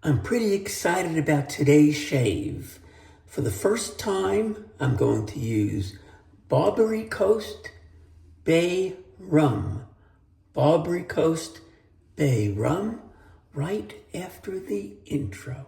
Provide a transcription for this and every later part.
I'm pretty excited about today's shave. For the first time, I'm going to use Barberry Coast Bay Rum. Barberry Coast Bay Rum right after the intro.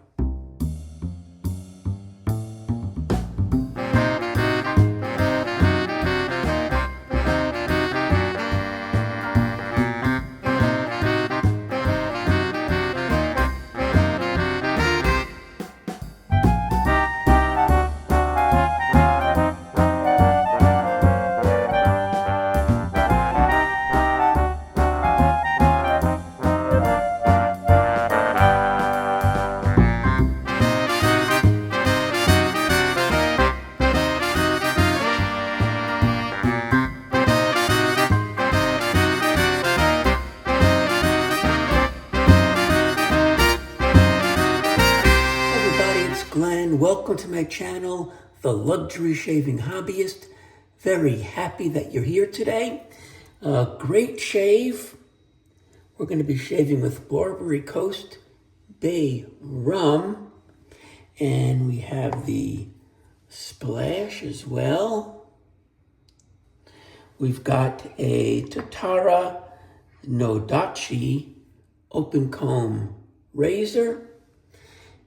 Welcome to my channel, The Luxury Shaving Hobbyist. Very happy that you're here today. Great shave. We're going to be shaving with Barberry Coast Bay Rum. And we have the splash as well. We've got a Tatara Nodachi open comb razor.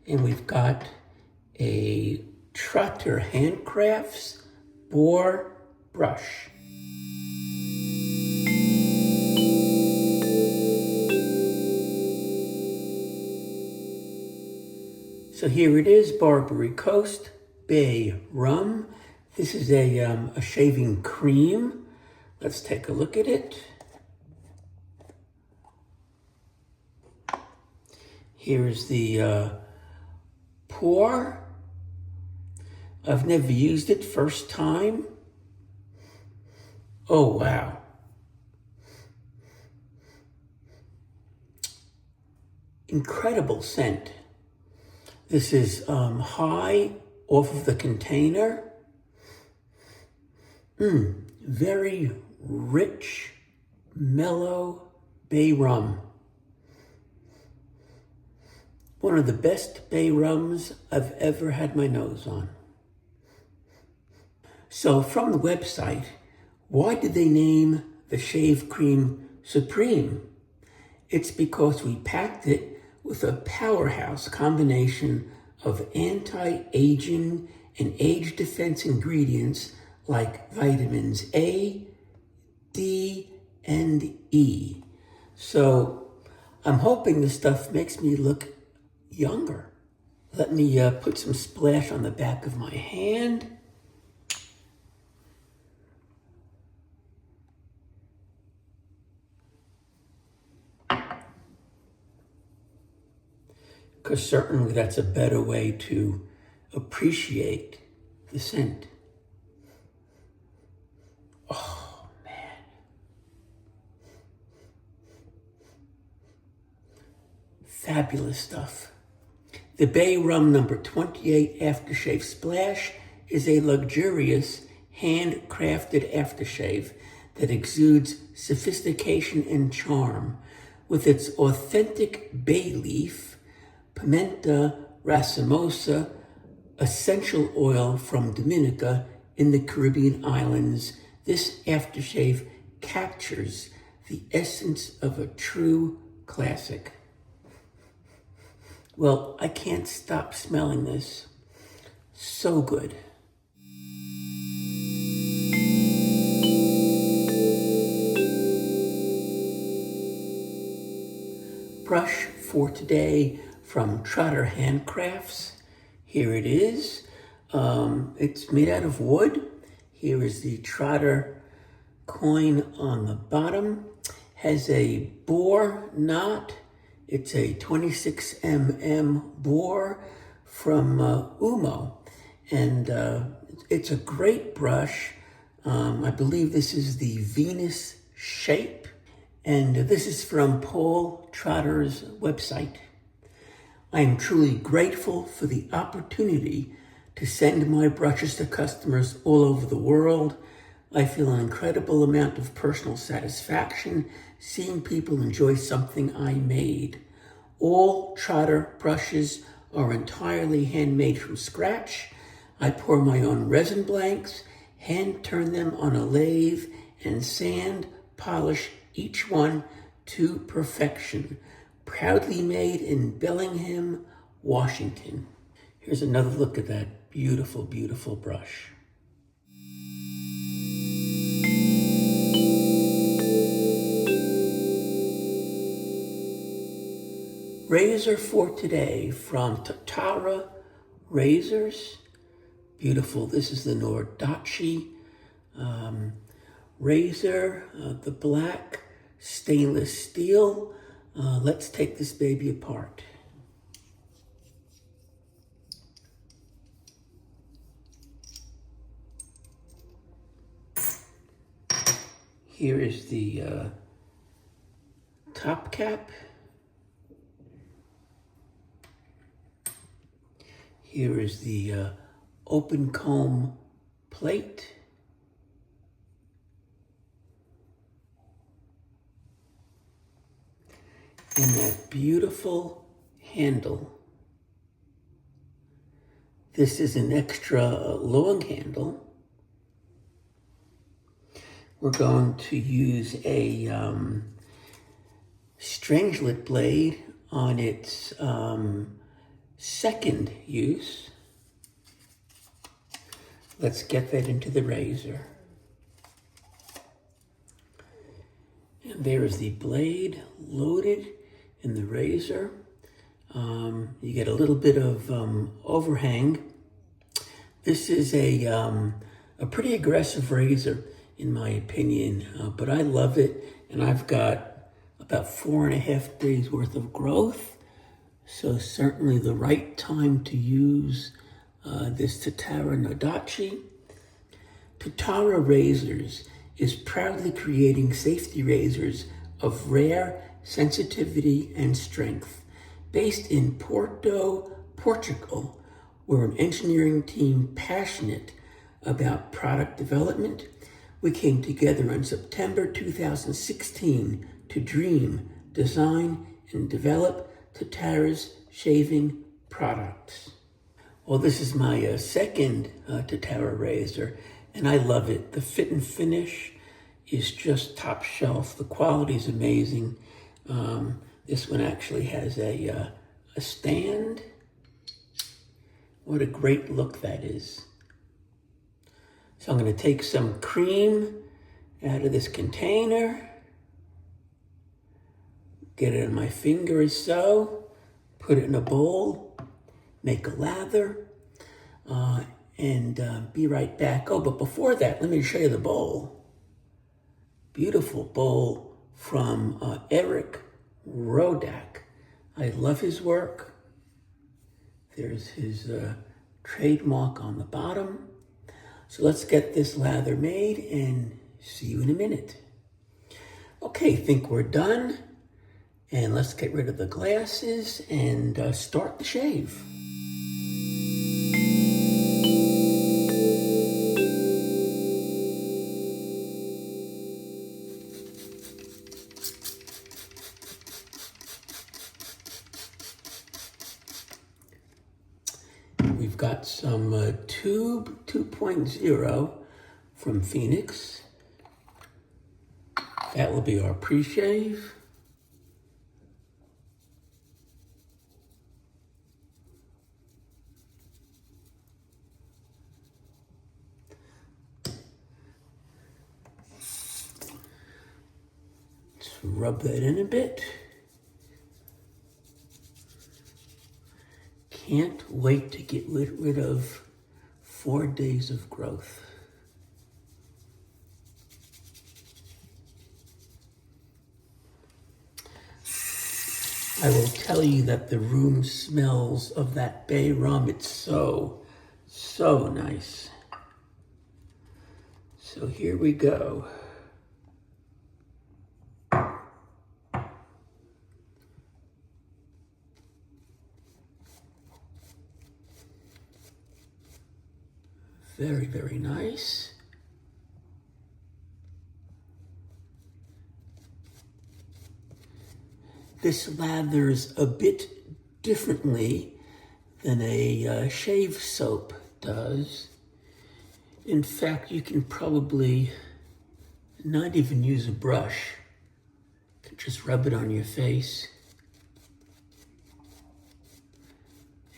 And we've got a Trotter Handcrafts Boar brush. So here it is, Barberry Coast Bay Rum. This is a shaving cream. Let's take a look at it. Here's the pour. I've never used it, first time. Oh, wow. Incredible scent. This is high off of the container. Very rich, mellow bay rum. One of the best bay rums I've ever had my nose on. So from the website, why did they name the shave cream Supreme? It's because we packed it with a powerhouse combination of anti-aging and age defense ingredients like vitamins A, D, and E. So I'm hoping this stuff makes me look younger. Let me put some splash on the back of my hand. Because certainly that's a better way to appreciate the scent. Oh, man. Fabulous stuff. The Bay Rum number 28 Aftershave Splash is a luxurious, handcrafted aftershave that exudes sophistication and charm with its authentic bay leaf, Pimenta racemosa, essential oil from Dominica in the Caribbean islands. This aftershave captures the essence of a true classic. Well, I can't stop smelling this. So good. Brush for today from Trotter Handcrafts. Here it is. It's made out of wood. Here is the Trotter coin on the bottom. Has a boar knot. It's a 26 mm boar from Umo. And it's a great brush. I believe this is the Venus shape. And this is from Paul Trotter's website. I am truly grateful for the opportunity to send my brushes to customers all over the world. I feel an incredible amount of personal satisfaction seeing people enjoy something I made. All Trotter brushes are entirely handmade from scratch. I pour my own resin blanks, hand turn them on a lathe, and sand polish each one to perfection. Proudly made in Bellingham, Washington. Here's another look at that beautiful, beautiful brush. Razor for today from Tatara razors. Beautiful. This is the Nodachi razor, the black stainless steel. Let's take this baby apart. Here is the top cap. Here is the open comb plate. And that beautiful handle. This is an extra long handle. We're going to use a strangelet blade on its second use. Let's get that into the razor. And there is the blade loaded in the razor. You get a little bit of overhang. This is a pretty aggressive razor, in my opinion, but I love it, and I've got about 4.5 days worth of growth, so certainly the right time to use this Tatara Nodachi. Tatara Razors is proudly creating safety razors of rare sensitivity and strength. Based in Porto, Portugal, we're an engineering team passionate about product development. We came together in September 2016 to dream, design, and develop Tatara's shaving products. Well, this is my second Tatara razor, and I love it. The fit and finish is just top shelf. The quality is amazing. This one actually has a stand. What a great look that is. So I'm going to take some cream out of this container, get it on my finger as so, put it in a bowl, make a lather, and be right back. Oh, but before that, let me show you the bowl. Beautiful bowl from Eric Rodak. I love his work. There's his trademark on the bottom. So let's get this lather made and see you in a minute. Okay, think we're done. And let's get rid of the glasses and start the shave. We've got some Tube 2.0 from Phoenix. That will be our pre-shave. Let's rub that in a bit. Can't wait to get rid of 4 days of growth. I will tell you that the room smells of that bay rum. It's so nice. So here we go. Very, very nice. this lathers a bit differently than a shave soap does. In fact, you can probably not even use a brush. You can just rub it on your face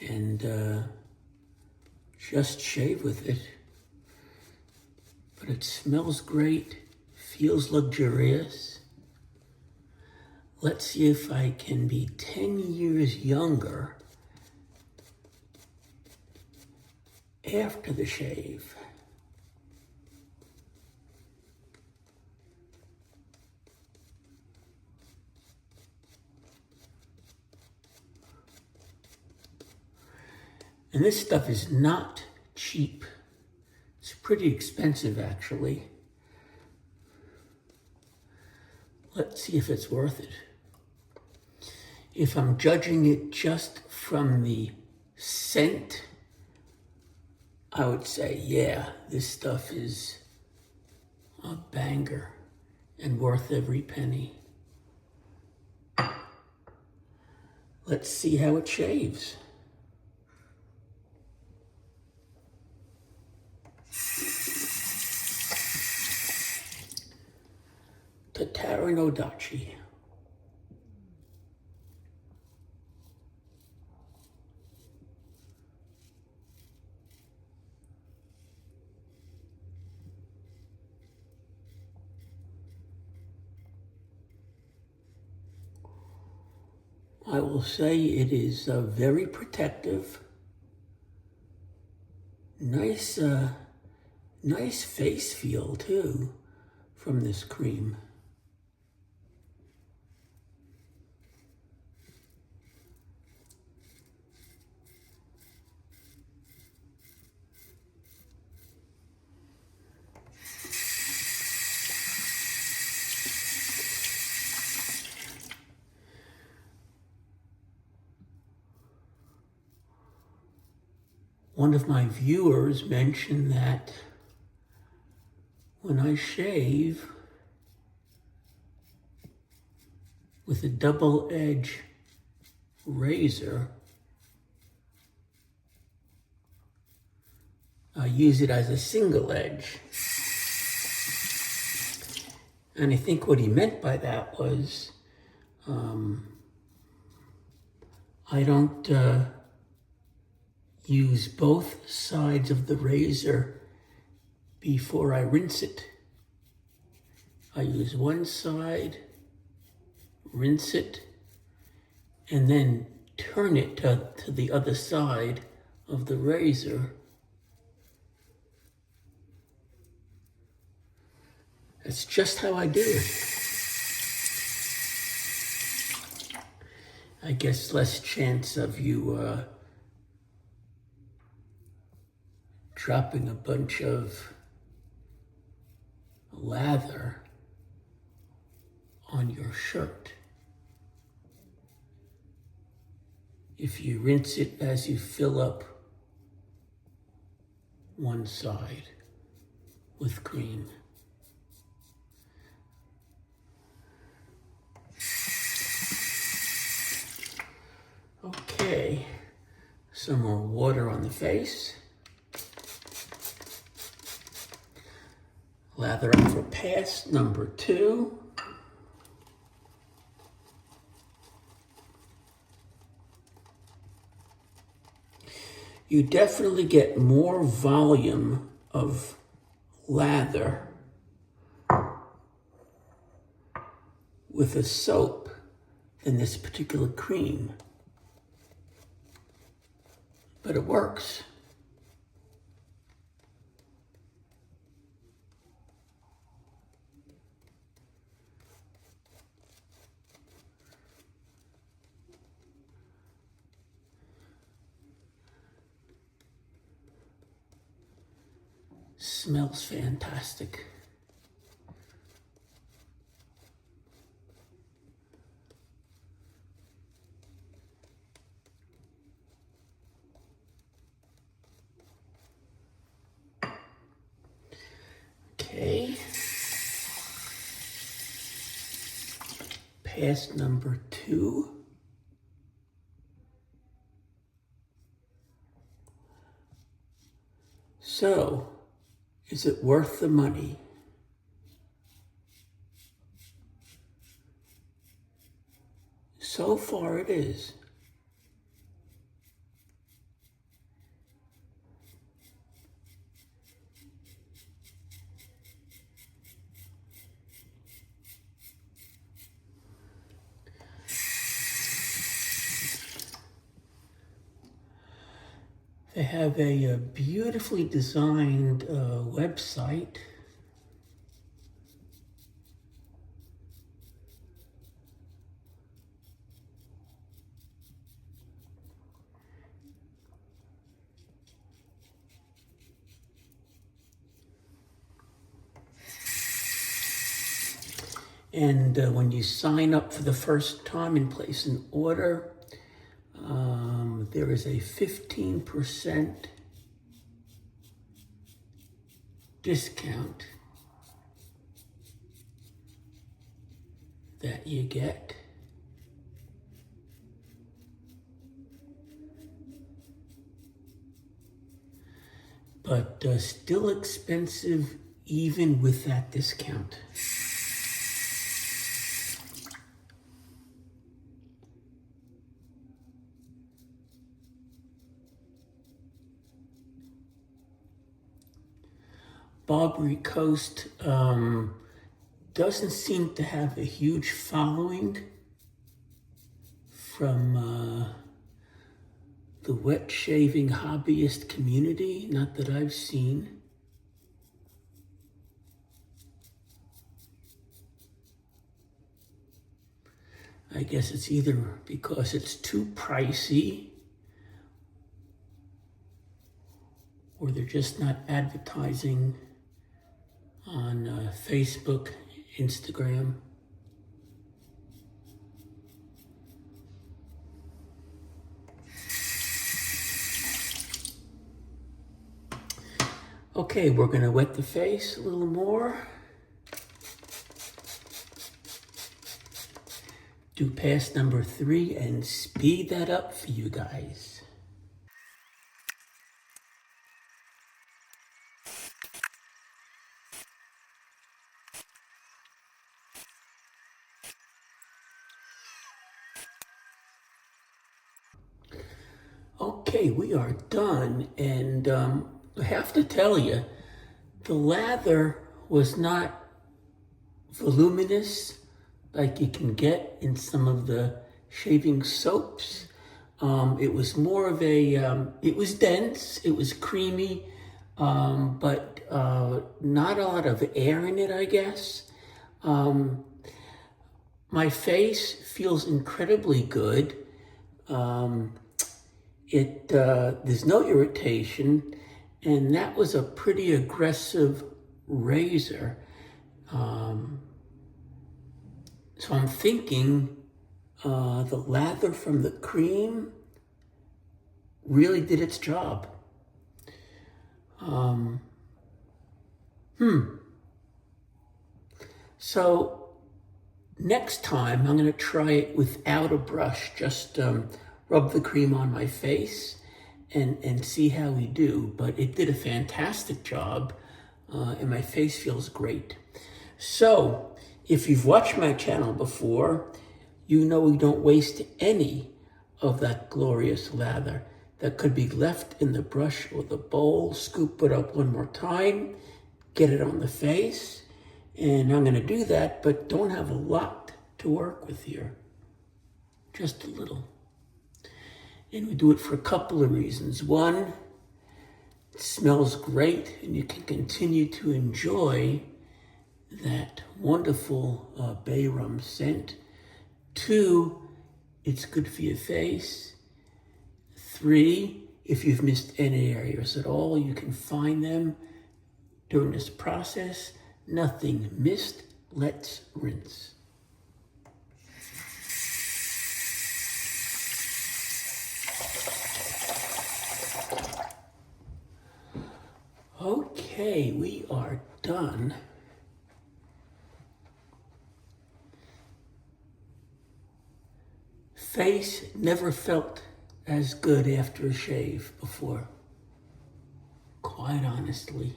and just shave with it. But it smells great, feels luxurious. Let's see if I can be 10 years younger after the shave. And this stuff is not cheap. It's pretty expensive, actually. Let's see if it's worth it. If I'm judging it just from the scent, I would say, yeah, this stuff is a banger and worth every penny. Let's see how it shaves. Tatara Nodachi. I will say it is very protective. Nice face feel too from this cream. One of my viewers mentioned that when I shave with a double-edged razor, I use it as a single edge. And I think what he meant by that was I don't use both sides of the razor before I rinse it. I use one side, rinse it, and then turn it to the other side of the razor. That's just how I do it. I guess less chance of you dropping a bunch of lather on your shirt. If you rinse it as you fill up one side with cream. Okay, some more water on the face. Lather up for pass number 2. You definitely get more volume of lather with a soap than this particular cream. But it works. Smells fantastic. Okay. Pass number 2. too. So, is it worth the money? So far it is. They have a beautifully designed website. And when you sign up for the first time and place an order, there is a 15% discount that you get. But still expensive even with that discount. Barberry Coast doesn't seem to have a huge following from the wet shaving hobbyist community, not that I've seen. I guess it's either because it's too pricey or they're just not advertising on Facebook, Instagram. Okay, we're gonna wet the face a little more. Do pass number 3 and speed that up for you guys. Okay, we are done, and I have to tell you, the lather was not voluminous like you can get in some of the shaving soaps. It was more of a, it was dense, it was creamy, but not a lot of air in it, I guess. My face feels incredibly good. There's no irritation, and that was a pretty aggressive razor. So I'm thinking the lather from the cream really did its job. So next time I'm gonna try it without a brush, just rub the cream on my face and see how we do. But it did a fantastic job and my face feels great. So if you've watched my channel before, you know we don't waste any of that glorious lather that could be left in the brush or the bowl. Scoop it up one more time, get it on the face, and I'm gonna do that, but don't have a lot to work with here, just a little. And we do it for a couple of reasons. One, it smells great and you can continue to enjoy that wonderful bay rum scent. 2, it's good for your face. 3, if you've missed any areas at all, you can find them during this process. Nothing missed. Let's rinse. Okay, we are done. never felt as good after a shave before, quite honestly.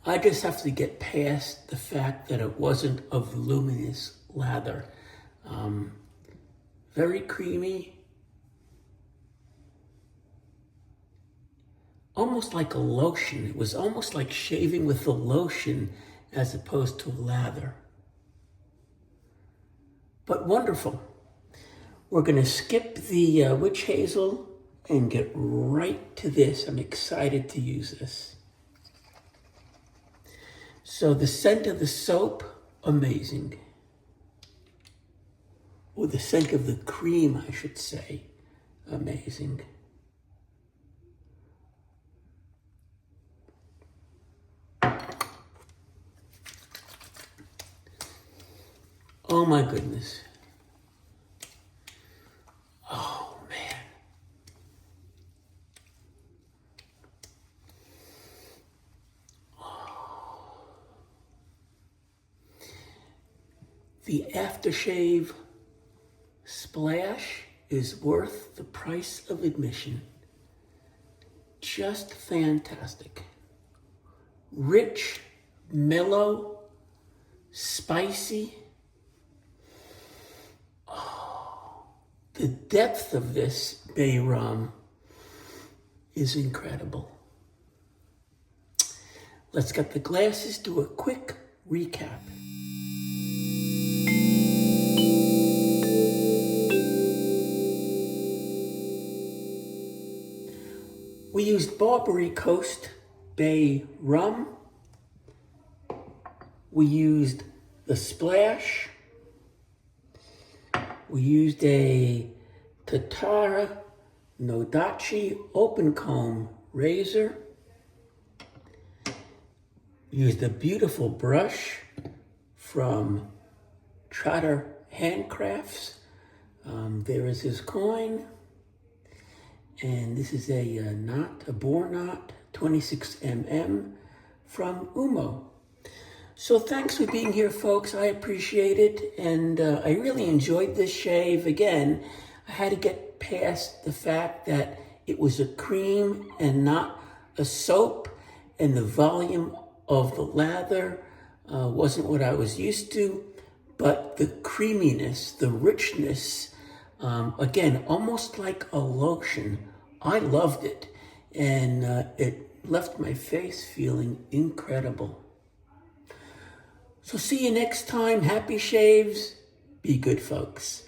I just have to get past the fact that it wasn't a voluminous lather. Very creamy, almost like a lotion. It was almost like shaving with a lotion as opposed to a lather. But wonderful. We're going to skip the witch hazel and get right to this. I'm excited to use this. So the scent of the soap, amazing. Or the scent of the cream, I should say, amazing. Oh my goodness. Oh man. Oh. The aftershave splash is worth the price of admission. Just fantastic. Rich, mellow, spicy. Oh, the depth of this bay rum is incredible. Let's get the glasses, do a quick recap. We used Barberry Coast Bay rum. We used the splash. We used a Tatara Nodachi open comb razor. We used a beautiful brush from Trotter Handcrafts. There is his coin. And this is a knot, a Boar knot, 26 mm from Umo. So thanks for being here, folks. I appreciate it. And I really enjoyed this shave. Again, I had to get past the fact that it was a cream and not a soap. And the volume of the lather wasn't what I was used to. But the creaminess, the richness, again, almost like a lotion. I loved it, and it left my face feeling incredible. So see you next time. Happy shaves. Be good, folks.